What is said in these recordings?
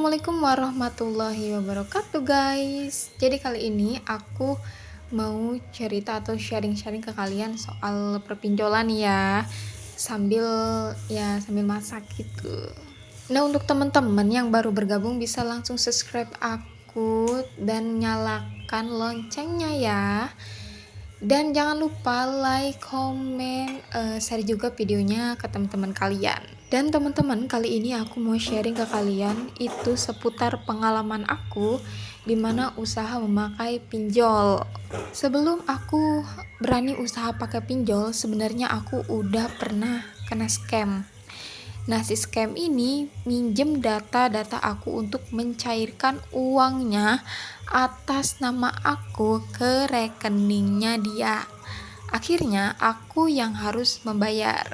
Assalamualaikum warahmatullahi wabarakatuh guys. Jadi kali ini aku mau cerita atau sharing-sharing ke kalian soal perpinjolan ya. Sambil masak gitu. Nah, untuk teman-teman yang baru bergabung bisa langsung subscribe aku dan nyalakan loncengnya ya. Dan jangan lupa like, komen, share juga videonya ke teman-teman kalian. Dan teman-teman, kali ini aku mau sharing ke kalian itu seputar pengalaman aku dimana usaha memakai pinjol. Sebelum aku berani usaha pakai pinjol, sebenarnya aku udah pernah kena scam. Nah, si scam ini minjem data-data aku untuk mencairkan uangnya atas nama aku ke rekeningnya dia. Akhirnya aku yang harus membayar.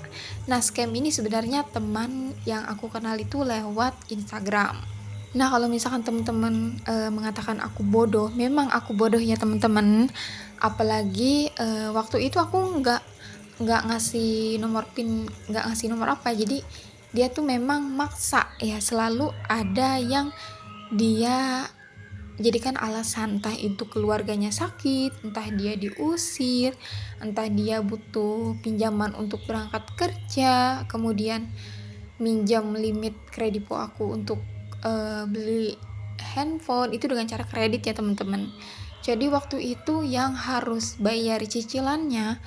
Nah, scam ini sebenarnya teman yang aku kenal itu lewat Instagram. Nah, kalau misalkan teman-teman mengatakan aku bodoh, memang aku bodoh ya teman-teman. Apalagi waktu itu aku nggak ngasih nomor PIN, nggak ngasih nomor apa. Jadi dia tuh memang maksa ya, selalu ada yang dia jadikan alasan, entah itu keluarganya sakit, entah dia diusir, entah dia butuh pinjaman untuk berangkat kerja, kemudian minjam limit kredipo aku untuk beli handphone itu dengan cara kredit ya teman-teman. Jadi waktu itu yang harus bayar cicilannya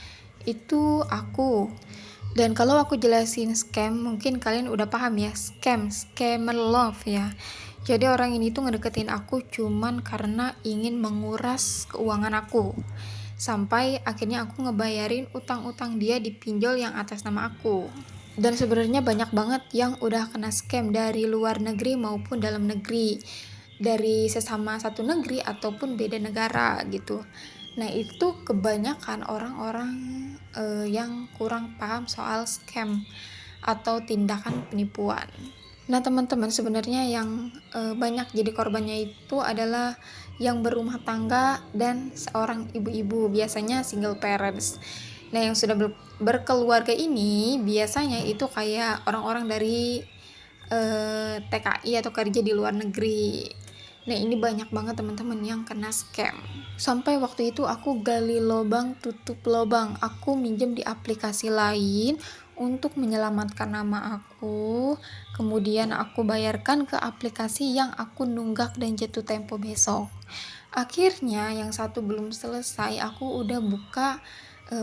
itu aku. Dan kalau aku jelasin scam, mungkin kalian udah paham ya, scammer love ya. Jadi orang ini tuh ngedeketin aku cuman karena ingin menguras keuangan aku. Sampai akhirnya aku ngebayarin utang-utang dia di pinjol yang atas nama aku. Dan sebenarnya banyak banget yang udah kena scam dari luar negeri maupun dalam negeri. Dari sesama satu negeri ataupun beda negara gitu. Nah, itu kebanyakan orang-orang yang kurang paham soal scam atau tindakan penipuan. Nah, teman-teman, sebenarnya yang banyak jadi korbannya itu adalah yang berumah tangga dan seorang ibu-ibu, biasanya single parents. Nah, yang sudah berkeluarga ini biasanya itu kayak orang-orang dari TKI atau kerja di luar negeri. Nah, ini banyak banget teman-teman yang kena scam. Sampai waktu itu aku gali lubang tutup lubang. Aku minjem di aplikasi lain untuk menyelamatkan nama aku. Kemudian aku bayarkan ke aplikasi yang aku nunggak dan jatuh tempo besok. Akhirnya yang satu belum selesai, aku udah buka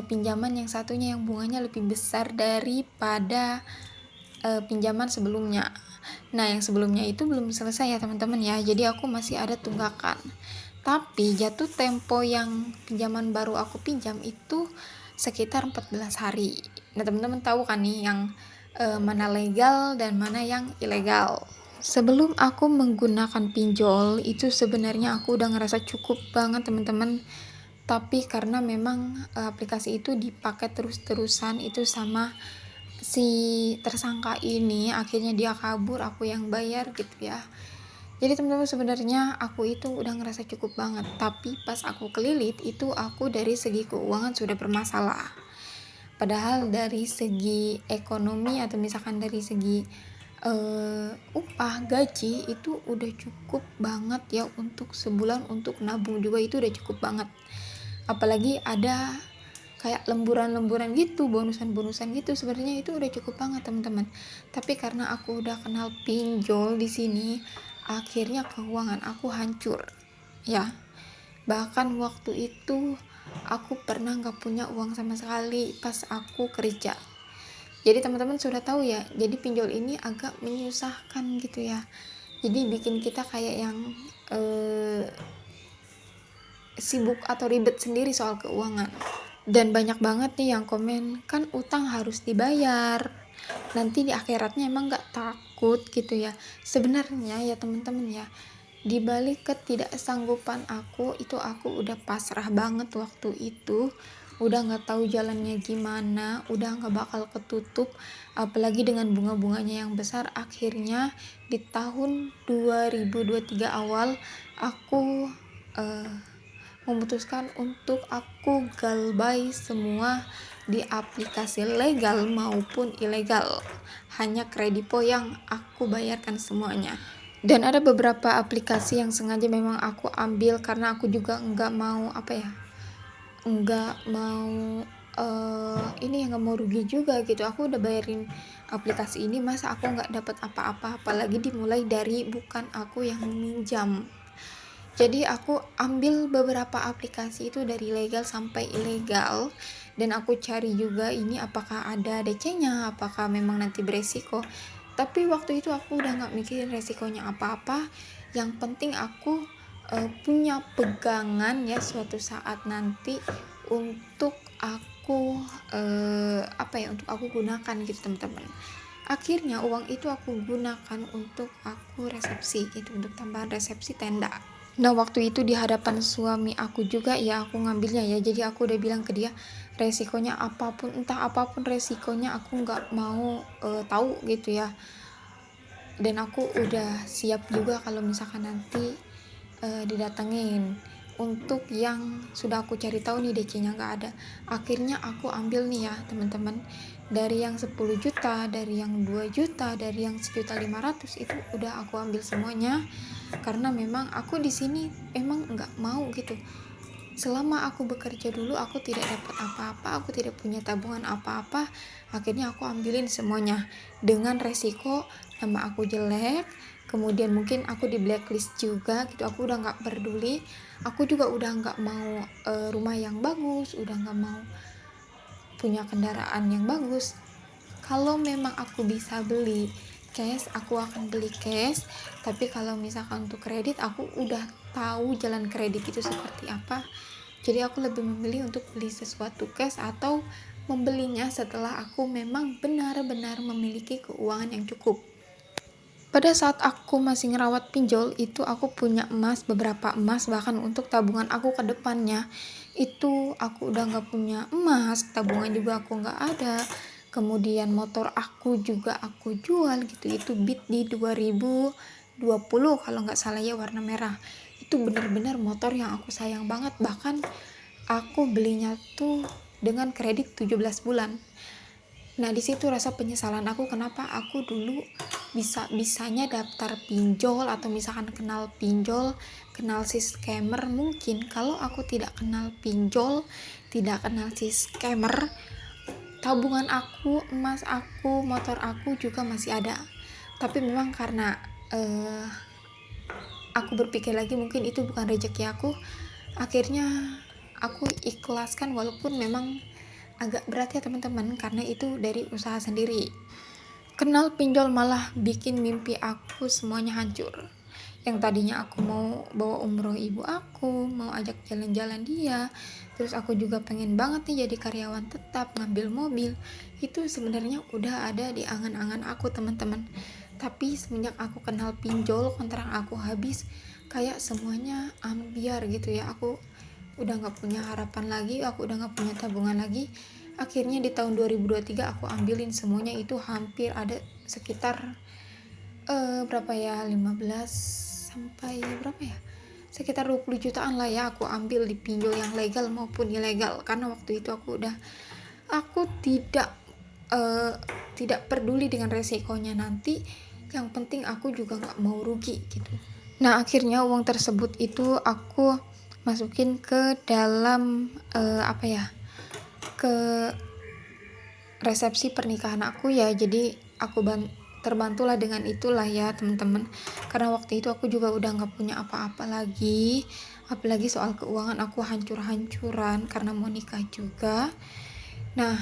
pinjaman yang satunya yang bunganya lebih besar daripada pinjaman sebelumnya. Nah, yang sebelumnya itu belum selesai ya teman-teman ya, jadi aku masih ada tunggakan. Tapi jatuh tempo yang pinjaman baru aku pinjam itu sekitar 14 hari. Nah, teman-teman tahu kan nih yang mana legal dan mana yang ilegal. Sebelum aku menggunakan pinjol itu sebenarnya aku udah ngerasa cukup banget teman-teman. Tapi karena memang aplikasi itu dipakai terus-terusan itu sama si tersangka ini, akhirnya dia kabur, aku yang bayar gitu ya. Jadi teman-teman, sebenarnya aku itu udah ngerasa cukup banget, tapi pas aku kelilit itu aku dari segi keuangan sudah bermasalah. Padahal dari segi ekonomi atau misalkan dari segi upah gaji itu udah cukup banget ya, untuk sebulan untuk nabung juga itu udah cukup banget. Apalagi ada kayak lemburan-lemburan gitu, bonusan-bonusan gitu, sebenarnya itu udah cukup banget teman-teman. Tapi karena aku udah kenal pinjol di sini, akhirnya keuangan aku hancur ya. Bahkan waktu itu aku pernah nggak punya uang sama sekali pas aku kerja. Jadi teman-teman sudah tahu ya, jadi pinjol ini agak menyusahkan gitu ya. Jadi bikin kita kayak yang sibuk atau ribet sendiri soal keuangan. Dan banyak banget nih yang komen, kan utang harus dibayar, nanti di akhiratnya emang gak takut gitu ya. Sebenarnya ya teman-teman ya, dibalik ketidaksanggupan aku itu, aku udah pasrah banget waktu itu, udah gak tahu jalannya gimana, udah gak bakal ketutup, apalagi dengan bunga-bunganya yang besar. Akhirnya di tahun 2023 awal aku memutuskan untuk aku galbay semua di aplikasi legal maupun ilegal, hanya kredipo yang aku bayarkan semuanya. Dan ada beberapa aplikasi yang sengaja memang aku ambil karena aku juga nggak mau nggak mau ini ya, nggak mau rugi juga gitu. Aku udah bayarin aplikasi ini, masa aku nggak dapat apa-apa, apalagi dimulai dari bukan aku yang meminjam. Jadi aku ambil beberapa aplikasi itu dari legal sampai ilegal, dan aku cari juga ini apakah ada DC-nya, apakah memang nanti beresiko. Tapi waktu itu aku udah nggak mikirin resikonya apa-apa. Yang penting aku punya pegangan ya suatu saat nanti untuk aku untuk aku gunakan gitu teman-teman. Akhirnya uang itu aku gunakan untuk aku resepsi, itu untuk tambahan resepsi tenda. Nah waktu itu di hadapan suami aku juga ya aku ngambilnya ya, jadi aku udah bilang ke dia resikonya apapun, entah apapun resikonya aku nggak mau tahu gitu ya. Dan aku udah siap juga kalau misalkan nanti didatengin. Untuk yang sudah aku cari tahu nih DC-nya nggak ada, akhirnya aku ambil nih ya teman-teman, dari yang 10 juta, dari yang 2 juta, dari yang 1.500.000 itu udah aku ambil semuanya. Karena memang aku di sini emang nggak mau gitu, selama aku bekerja dulu aku tidak dapat apa-apa, aku tidak punya tabungan apa-apa. Akhirnya aku ambilin semuanya dengan resiko nama aku jelek, kemudian mungkin aku di blacklist juga gitu. Aku udah nggak peduli, aku juga udah nggak mau rumah yang bagus, udah nggak mau punya kendaraan yang bagus. Kalau memang aku bisa beli cash, aku akan beli cash. Tapi kalau misalkan untuk kredit, aku udah tahu jalan kredit itu seperti apa. Jadi aku lebih memilih untuk beli sesuatu cash atau membelinya setelah aku memang benar-benar memiliki keuangan yang cukup. Pada saat aku masih ngerawat pinjol itu aku punya emas, beberapa emas, bahkan untuk tabungan aku ke depannya itu aku udah nggak punya emas, tabungan juga aku nggak ada. Kemudian motor aku juga aku jual gitu, itu Beat di 2020 kalau nggak salah ya, warna merah. Itu benar-benar motor yang aku sayang banget, bahkan aku belinya tuh dengan kredit 17 bulan. Nah di situ rasa penyesalan aku, kenapa aku dulu bisanya daftar pinjol, atau misalkan kenal pinjol, kenal si scammer. Mungkin kalau aku tidak kenal pinjol, tidak kenal si scammer, tabungan aku, emas aku, motor aku juga masih ada. Tapi memang karena aku berpikir lagi mungkin itu bukan rezeki aku, akhirnya aku ikhlaskan, walaupun memang agak berat ya teman-teman, karena itu dari usaha sendiri. Kenal pinjol malah bikin mimpi aku semuanya hancur. Yang tadinya aku mau bawa umroh ibu aku, mau ajak jalan-jalan dia, terus aku juga pengen banget nih jadi karyawan tetap, ngambil mobil, itu sebenarnya udah ada di angan-angan aku teman-teman. Tapi semenjak aku kenal pinjol, kontrak aku habis, kayak semuanya ambiar gitu ya. Aku udah gak punya harapan lagi, aku udah gak punya tabungan lagi. Akhirnya di tahun 2023 aku ambilin semuanya, itu hampir ada sekitar berapa ya, 15 sampai berapa ya, sekitar 20 jutaan lah ya aku ambil di pinjol yang legal maupun ilegal. Karena waktu itu aku tidak peduli dengan resikonya nanti, yang penting aku juga nggak mau rugi gitu. Nah akhirnya uang tersebut itu aku masukin ke dalam ke resepsi pernikahan aku ya. Jadi aku terbantulah dengan itulah ya teman-teman, karena waktu itu aku juga udah nggak punya apa-apa lagi, apalagi soal keuangan aku hancur-hancuran karena mau nikah juga. Nah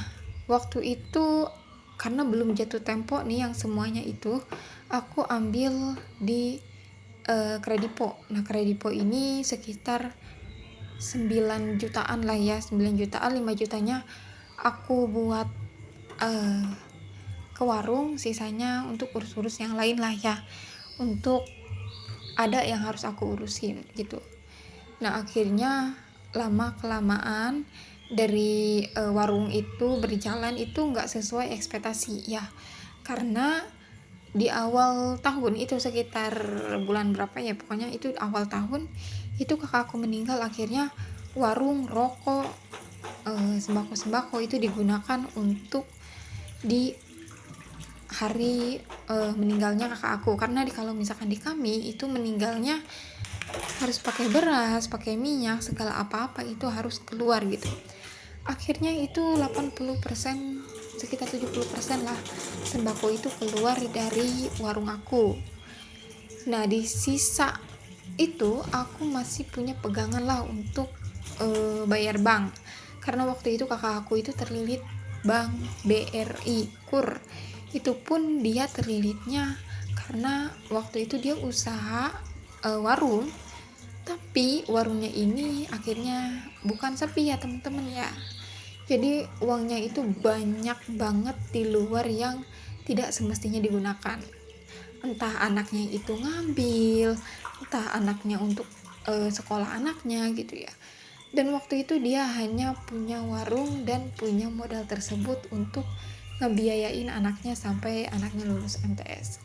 waktu itu karena belum jatuh tempo nih yang semuanya itu, aku ambil di Kredipo. Nah Kredipo ini sekitar 9 jutaan lah ya, 9 jutaan, 5 jutanya aku buat ke warung, sisanya untuk urus-urus yang lain lah ya, untuk ada yang harus aku urusin gitu. Nah akhirnya lama kelamaan dari warung itu berjalan itu nggak sesuai ekspektasi ya, karena di awal tahun itu sekitar bulan berapa ya, pokoknya itu awal tahun itu kakakku meninggal. Akhirnya warung, rokok, sembako itu digunakan untuk di hari meninggalnya kakak aku, karena kalau misalkan di kami itu meninggalnya harus pakai beras, pakai minyak, segala apa-apa itu harus keluar gitu. Akhirnya itu 80%, sekitar 70% lah sembako itu keluar dari warung aku. Nah di sisa itu aku masih punya pegangan lah untuk bayar bank, karena waktu itu kakak aku itu terlilit bank BRI KUR. Itu pun dia terlilitnya karena waktu itu dia usaha warung, tapi warungnya ini akhirnya bukan sepi ya teman-teman ya. Jadi uangnya itu banyak banget di luar yang tidak semestinya digunakan. Entah anaknya itu ngambil, entah anaknya untuk sekolah anaknya gitu ya. Dan waktu itu dia hanya punya warung dan punya modal tersebut untuk ngebiayain anaknya sampai anaknya lulus MTS.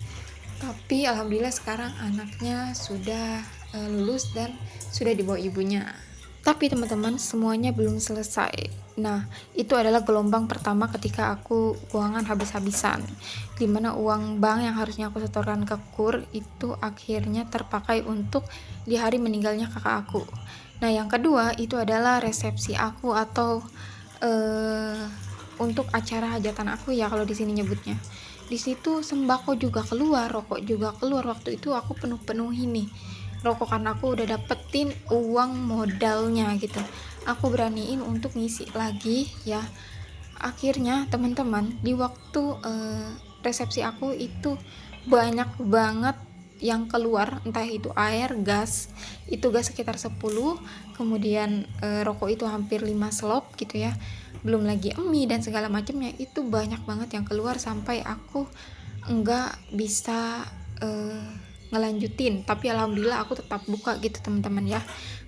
Tapi alhamdulillah sekarang anaknya sudah lulus dan sudah dibawa ibunya. Tapi teman-teman, semuanya belum selesai. Nah, itu adalah gelombang pertama ketika aku keuangan habis-habisan, dimana uang bank yang harusnya aku setorkan ke KUR itu akhirnya terpakai untuk di hari meninggalnya kakak aku. Nah, yang kedua itu adalah resepsi aku atau untuk acara hajatan aku ya kalau di sini nyebutnya. Di situ sembako juga keluar, rokok juga keluar. Waktu itu aku penuh-penuhi nih rokok karena aku udah dapetin uang modalnya gitu. Aku beraniin untuk ngisi lagi ya. Akhirnya teman-teman di waktu resepsi aku itu banyak banget yang keluar, entah itu air, gas. Itu gas sekitar 10, kemudian rokok itu hampir 5 slop gitu ya. Belum lagi mie dan segala macamnya, itu banyak banget yang keluar sampai aku enggak bisa ngelanjutin. Tapi alhamdulillah aku tetap buka gitu teman-teman ya.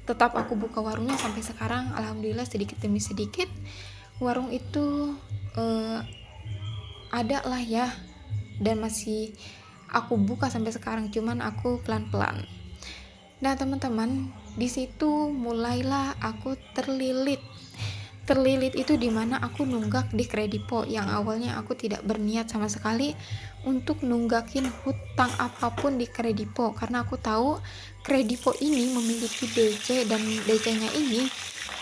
Tetap aku buka warungnya sampai sekarang, alhamdulillah sedikit demi sedikit warung itu ada lah ya, dan masih aku buka sampai sekarang, cuman aku pelan-pelan. Nah teman-teman, di situ mulailah aku terlilit itu dimana aku nunggak di Kredipo yang awalnya aku tidak berniat sama sekali untuk nunggakin hutang apapun di Kredipo, karena aku tahu Kredipo ini memiliki DC dan DC-nya ini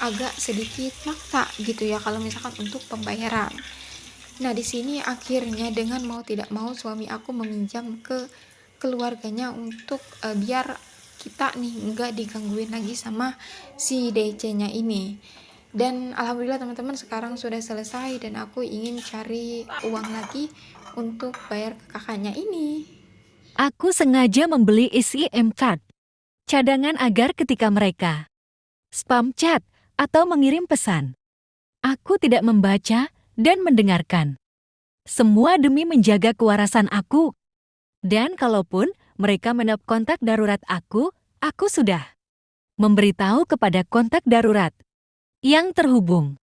agak sedikit maksa gitu ya kalau misalkan untuk pembayaran. Nah di sini akhirnya dengan mau tidak mau suami aku meminjam ke keluarganya untuk biar kita nih nggak digangguin lagi sama si DC-nya ini. Dan alhamdulillah teman-teman sekarang sudah selesai dan aku ingin cari uang lagi untuk bayar ke kakaknya ini. Aku sengaja membeli SIM card cadangan agar ketika mereka spam chat atau mengirim pesan, aku tidak membaca dan mendengarkan. Semua demi menjaga kewarasan aku. Dan kalaupun mereka menep kontak darurat aku sudah memberitahu kepada kontak darurat yang terhubung.